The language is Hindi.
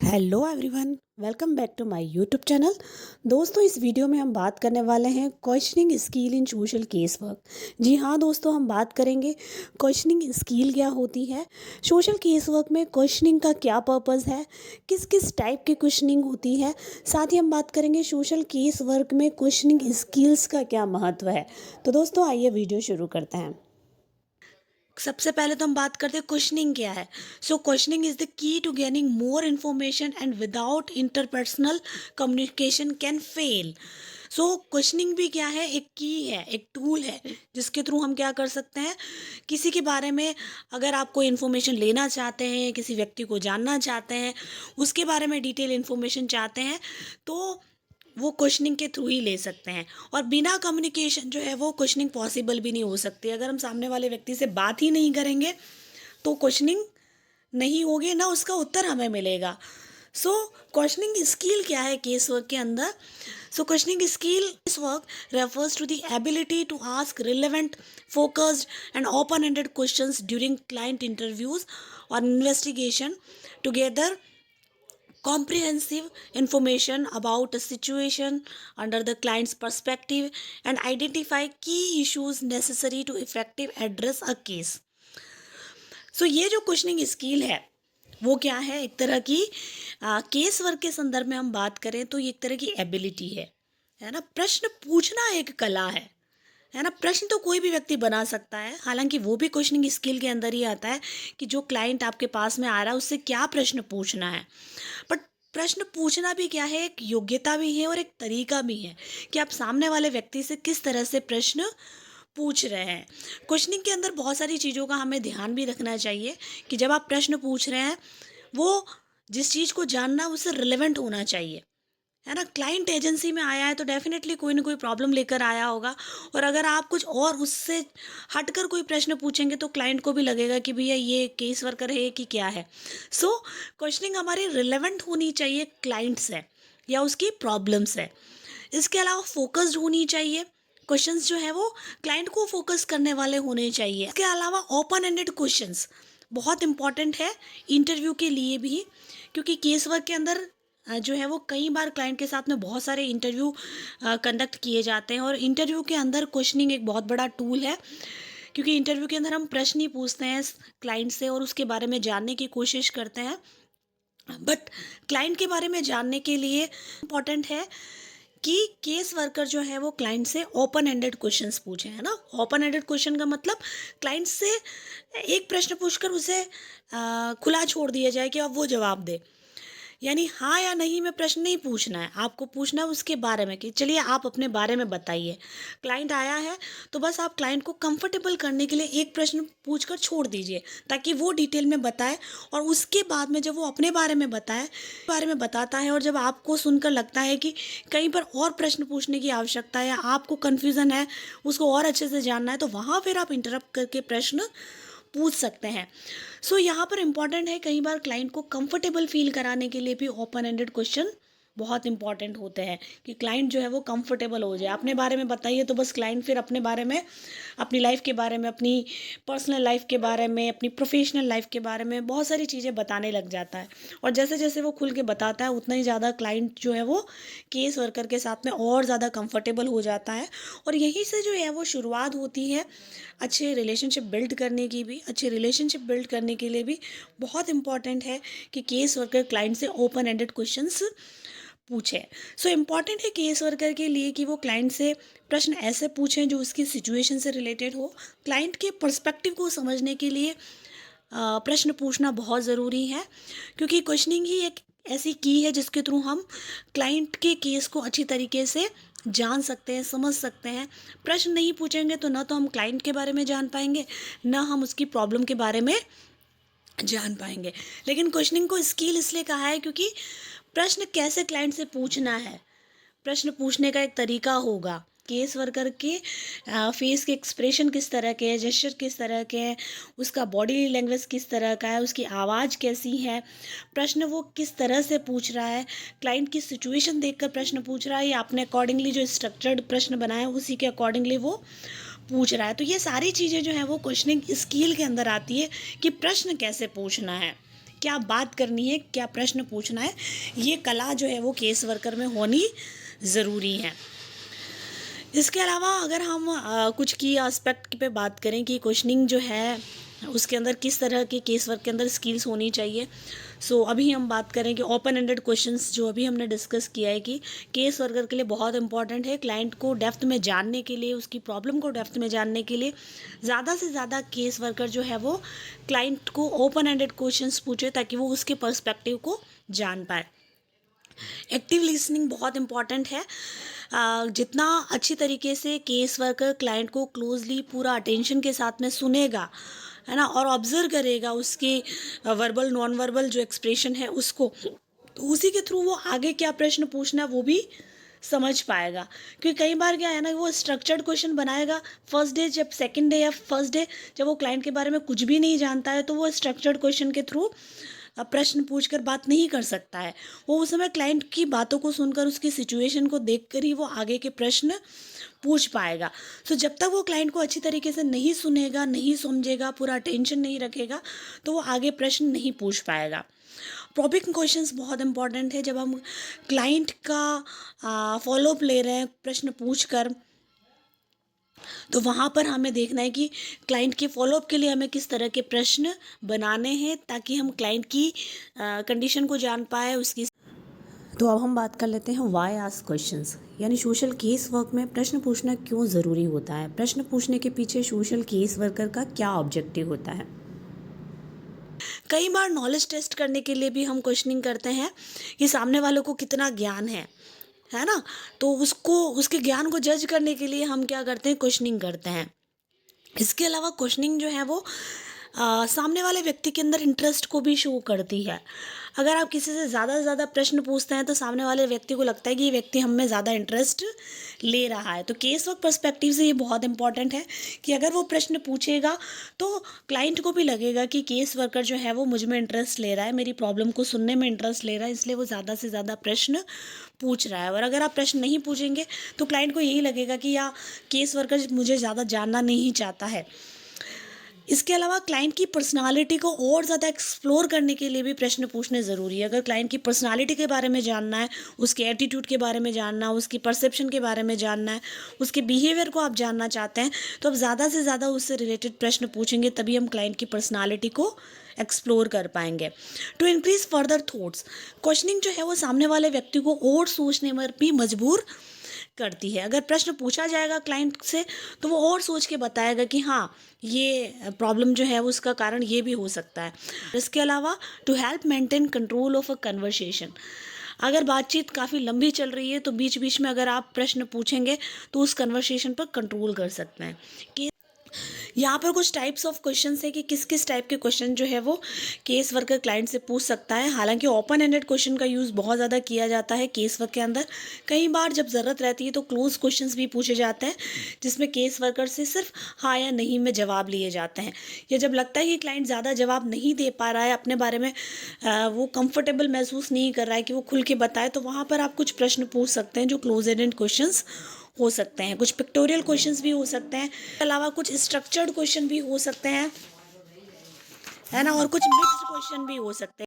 Hello everyone, welcome back to my YouTube channel. दोस्तों, इस वीडियो में हम बात करने वाले हैं questioning skill in social case work. जी हाँ दोस्तों, हम बात करेंगे क्वेश्चनिंग स्किल क्या होती है, सोशल केस वर्क में क्वेश्चनिंग का क्या पर्पस है, किस किस टाइप की क्वेश्चनिंग होती है। साथ ही हम बात करेंगे सोशल केस वर्क में क्वेश्चनिंग स्किल्स का क्या महत्व है। तो दोस्तों, आइए वीडियो शुरू करते हैं। सबसे पहले तो हम बात करते हैं क्वेश्चनिंग क्या है। So questioning is the key to gaining more information and without interpersonal communication can fail. So questioning भी क्या है, एक की है, एक टूल है जिसके थ्रू हम क्या कर सकते हैं, किसी के बारे में अगर आप कोई इन्फॉर्मेशन लेना चाहते हैं, किसी व्यक्ति को जानना चाहते हैं, उसके बारे में डिटेल इन्फॉर्मेशन चाहते हैं, तो वो क्वेश्चनिंग के थ्रू ही ले सकते हैं। और बिना कम्युनिकेशन जो है वो क्वेश्चनिंग पॉसिबल भी नहीं हो सकती। अगर हम सामने वाले व्यक्ति से बात ही नहीं करेंगे तो क्वेश्चनिंग नहीं होगी, ना उसका उत्तर हमें मिलेगा। सो क्वेश्चनिंग स्किल क्या है केस वर्क के अंदर। So questioning skill is work refers to the ability to ask relevant, focused and open ended questions during client interviews और investigation to gather comprehensive information about a situation under the client's perspective and identify key issues necessary to effective address a case. सो ये जो क्वेश्चनिंग स्किल है वो क्या है, एक तरह की केस वर्क के संदर्भ में हम बात करें तो ये एक तरह की एबिलिटी है ना। प्रश्न पूछना एक कला है ना। प्रश्न तो कोई भी व्यक्ति बना सकता है, हालांकि वो भी क्वेश्चनिंग स्किल के अंदर ही आता है कि जो क्लाइंट आपके पास में आ रहा है उससे क्या प्रश्न पूछना है। बट प्रश्न पूछना भी क्या है, एक योग्यता भी है और एक तरीका भी है कि आप सामने वाले व्यक्ति से किस तरह से प्रश्न पूछ रहे हैं। क्वेश्चनिंग के अंदर बहुत सारी चीज़ों का हमें ध्यान भी रखना चाहिए कि जब आप प्रश्न पूछ रहे हैं वो जिस चीज़ को जानना उससे रिलेवेंट होना चाहिए, है ना। क्लाइंट एजेंसी में आया है तो डेफिनेटली कोई ना कोई प्रॉब्लम लेकर आया होगा, और अगर आप कुछ और उससे हटकर कोई प्रश्न पूछेंगे तो क्लाइंट को भी लगेगा कि भैया ये केस वर्कर है कि क्या है। सो क्वेश्चनिंग हमारी रिलेवेंट होनी चाहिए क्लाइंट से या उसकी प्रॉब्लम से। इसके अलावा फोकस्ड होनी चाहिए, क्वेश्चंस जो है वो क्लाइंट को फोकस करने वाले होने चाहिए। इसके अलावा ओपन एंडेड क्वेश्चंस बहुत इंपॉर्टेंट है इंटरव्यू के लिए भी, क्योंकि केस वर्क के अंदर जो है वो कई बार क्लाइंट के साथ में बहुत सारे इंटरव्यू कंडक्ट किए जाते हैं, और इंटरव्यू के अंदर क्वेश्चनिंग एक बहुत बड़ा टूल है, क्योंकि इंटरव्यू के अंदर हम प्रश्न ही पूछते हैं क्लाइंट से और उसके बारे में जानने की कोशिश करते हैं। बट क्लाइंट के बारे में जानने के लिए इम्पॉर्टेंट है कि केस वर्कर जो है वो क्लाइंट से ओपन एंडेड क्वेश्चंस पूछे, है ना। ओपन एंडेड क्वेश्चन का मतलब क्लाइंट से एक प्रश्न पूछकर उसे खुला छोड़ दिया जाए कि अब वो जवाब दे, यानी हाँ या नहीं में प्रश्न नहीं पूछना है, आपको पूछना है उसके बारे में कि चलिए आप अपने बारे में बताइए। क्लाइंट आया है तो बस आप क्लाइंट को कंफर्टेबल करने के लिए एक प्रश्न पूछकर छोड़ दीजिए ताकि वो डिटेल में बताए, और उसके बाद में जब वो अपने बारे में बताता है और जब आपको सुनकर लगता है कि कहीं पर और प्रश्न पूछने की आवश्यकता है या आपको कन्फ्यूज़न है, उसको और अच्छे से जानना है, तो वहाँ फिर आप इंटरप्ट करके प्रश्न पूछ सकते हैं। सो यहाँ पर इम्पॉर्टेंट है, कई बार क्लाइंट को कंफर्टेबल फील कराने के लिए भी ओपन एंडेड क्वेश्चन बहुत इंपॉर्टेंट होते हैं कि क्लाइंट जो है वो कंफर्टेबल हो जाए। अपने बारे में बताइए तो बस क्लाइंट फिर अपने बारे में, अपनी लाइफ के बारे में, अपनी पर्सनल लाइफ के बारे में, अपनी प्रोफेशनल लाइफ के बारे में बहुत सारी चीज़ें बताने लग जाता है, और जैसे जैसे वो खुल के बताता है उतना ही ज़्यादा क्लाइंट जो है वो केस वर्कर के साथ में और ज़्यादा कंफर्टेबल हो जाता है। और यहीं से जो है वो शुरुआत होती है अच्छे रिलेशनशिप बिल्ड करने की भी। अच्छे रिलेशनशिप बिल्ड करने के लिए भी बहुत इंपॉर्टेंट है कि केस वर्कर क्लाइंट से ओपन एंडेड क्वेश्चंस पूछे। सो इम्पॉर्टेंट है केस वर्कर के लिए कि वो क्लाइंट से प्रश्न ऐसे पूछें जो उसकी सिचुएशन से रिलेटेड हो। क्लाइंट के पर्सपेक्टिव को समझने के लिए प्रश्न पूछना बहुत ज़रूरी है, क्योंकि क्वेश्चनिंग ही एक ऐसी की है जिसके थ्रू हम क्लाइंट के केस को अच्छी तरीके से जान सकते हैं, समझ सकते हैं। प्रश्न नहीं पूछेंगे तो ना तो हम क्लाइंट के बारे में जान पाएंगे, ना हम उसकी प्रॉब्लम के बारे में जान पाएंगे। लेकिन क्वेश्चनिंग को स्किल इसलिए कहा है क्योंकि प्रश्न कैसे क्लाइंट से पूछना है, प्रश्न पूछने का एक तरीका होगा। केस वर्कर के फेस के एक्सप्रेशन किस तरह के हैं, जेस्चर किस तरह के हैं, उसका बॉडी लैंग्वेज किस तरह का है, उसकी आवाज़ कैसी है, प्रश्न वो किस तरह से पूछ रहा है, क्लाइंट की सिचुएशन देखकर प्रश्न पूछ रहा है या अपने अकॉर्डिंगली जो स्ट्रक्चर्ड प्रश्न बनाया उसी के अकॉर्डिंगली वो पूछ रहा है। तो ये सारी चीज़ें जो है वो क्वेश्चनिंग स्किल के अंदर आती है कि प्रश्न कैसे पूछना है। क्या बात करनी है, क्या प्रश्न पूछना है, ये कला जो है वो केस वर्कर में होनी ज़रूरी है। इसके अलावा अगर हम कुछ की एस्पेक्ट पे बात करें कि क्वेश्चनिंग जो है उसके अंदर किस तरह के केस वर्क के अंदर स्किल्स होनी चाहिए। अभी हम बात करें कि ओपन एंडेड क्वेश्चंस जो अभी हमने डिस्कस किया है कि केस वर्कर के लिए बहुत इंपॉर्टेंट है। क्लाइंट को डेप्थ में जानने के लिए, उसकी प्रॉब्लम को डेप्थ में जानने के लिए ज़्यादा से ज़्यादा केस वर्कर जो है वो क्लाइंट को ओपन एंडेड क्वेश्चंस पूछे ताकि वो उसके पर्सपेक्टिव को जान पाए। एक्टिव लिसनिंग बहुत इंपॉर्टेंट है। जितना अच्छी तरीके से केस वर्कर क्लाइंट को क्लोजली पूरा अटेंशन के साथ में सुनेगा, है ना, और ऑब्जर्व करेगा उसके वर्बल नॉन वर्बल जो एक्सप्रेशन है उसको, तो उसी के थ्रू वो आगे क्या प्रश्न पूछना है वो भी समझ पाएगा। क्योंकि कई बार क्या है ना, वो स्ट्रक्चर्ड क्वेश्चन बनाएगा फर्स्ट डे, जब सेकंड डे या फर्स्ट डे जब वो क्लाइंट के बारे में कुछ भी नहीं जानता है तो वो स्ट्रक्चर्ड क्वेश्चन के थ्रू प्रश्न पूछकर बात नहीं कर सकता है। वो उस समय क्लाइंट की बातों को सुनकर, उसकी सिचुएशन को देखकर ही वो आगे के प्रश्न पूछ पाएगा। जब तक वो क्लाइंट को अच्छी तरीके से नहीं सुनेगा, नहीं समझेगा, पूरा अटेंशन नहीं रखेगा तो वो आगे प्रश्न नहीं पूछ पाएगा। प्रॉबिंग क्वेश्चंस बहुत इंपॉर्टेंट है। जब हम क्लाइंट का फॉलोअप ले रहे हैं प्रश्न पूछकर, तो वहाँ पर हमें देखना है कि क्लाइंट के फॉलोअप के लिए हमें किस तरह के प्रश्न बनाने हैं ताकि हम क्लाइंट की कंडीशन को जान पाए उसकी। तो अब हम बात कर लेते हैं वाई आस्क क्वेश्चंस, यानी सोशल केस वर्क में प्रश्न पूछना क्यों ज़रूरी होता है। प्रश्न पूछने के पीछे सोशल केस वर्कर का क्या ऑब्जेक्टिव होता है। कई बार नॉलेज टेस्ट करने के लिए भी हम क्वेश्चनिंग करते हैं कि सामने वालों को कितना ज्ञान है ना, तो उसको, उसके ज्ञान को जज करने के लिए हम क्या करते हैं, क्वेश्चनिंग करते हैं। इसके अलावा क्वेश्चनिंग जो है वो सामने वाले व्यक्ति के अंदर इंटरेस्ट को भी शो करती है। अगर आप किसी से ज़्यादा से ज़्यादा प्रश्न पूछते हैं तो सामने वाले व्यक्ति को लगता है कि ये व्यक्ति हम में ज़्यादा इंटरेस्ट ले रहा है। तो केस वर्क पर्सपेक्टिव से ये बहुत इंपॉर्टेंट है कि अगर वो प्रश्न पूछेगा तो क्लाइंट को भी लगेगा कि केस वर्कर जो है वो मुझ में इंटरेस्ट ले रहा है, मेरी प्रॉब्लम को सुनने में इंटरेस्ट ले रहा है, इसलिए वो ज़्यादा से ज़्यादा प्रश्न पूछ रहा है। और अगर आप प्रश्न नहीं पूछेंगे तो क्लाइंट को यही लगेगा कि या केस वर्कर मुझे ज़्यादा जानना नहीं चाहता है। इसके अलावा क्लाइंट की पर्सनालिटी को और ज़्यादा एक्सप्लोर करने के लिए भी प्रश्न पूछने ज़रूरी है। अगर क्लाइंट की पर्सनालिटी के बारे में जानना है, उसके एटीट्यूड के बारे में जानना है, उसकी परसेप्शन के बारे में जानना है, उसके बिहेवियर को आप जानना चाहते हैं, तो आप ज़्यादा से ज़्यादा उससे रिलेटेड प्रश्न पूछेंगे, तभी हम क्लाइंट की पर्सनालिटी को एक्सप्लोर कर पाएंगे। To increase further thoughts, questioning जो है वो सामने वाले व्यक्ति को और सोचने में भी मजबूर करती है। अगर प्रश्न पूछा जाएगा क्लाइंट से तो वो और सोच के बताएगा कि हाँ, ये प्रॉब्लम जो है उसका कारण ये भी हो सकता है। इसके अलावा to help maintain control of a conversation, अगर बातचीत काफ़ी लंबी चल रही है तो बीच बीच में अगर आप प्रश्न पूछेंगे तो उस कन्वर्सेशन पर कंट्रोल कर सकते हैं। कि यहाँ पर कुछ टाइप्स ऑफ क्वेश्चन है कि किस किस टाइप के क्वेश्चन जो है वो केस वर्कर क्लाइंट से पूछ सकता है। हालांकि ओपन एंडेड क्वेश्चन का यूज़ बहुत ज़्यादा किया जाता है केस वर्क के अंदर। कई बार जब ज़रूरत रहती है तो क्लोज क्वेश्चंस भी पूछे जाते हैं, जिसमें केस वर्कर से सिर्फ हाँ या नहीं में जवाब लिए जाते हैं। या जब लगता है कि क्लाइंट ज़्यादा जवाब नहीं दे पा रहा है, अपने बारे में वो कंफर्टेबल महसूस नहीं कर रहा है कि वो खुल के बताए, तो वहाँ पर आप कुछ प्रश्न पूछ सकते हैं जो क्लोज एंडेड क्वेश्चंस हो सकते हैं। कुछ पिक्टोरियल क्वेश्चंस भी हो सकते हैं, इसके अलावा कुछ स्ट्रक्चर्ड क्वेश्चन भी हो सकते हैं, है ना, और कुछ मिक्स्ड क्वेश्चन भी हो सकते हैं।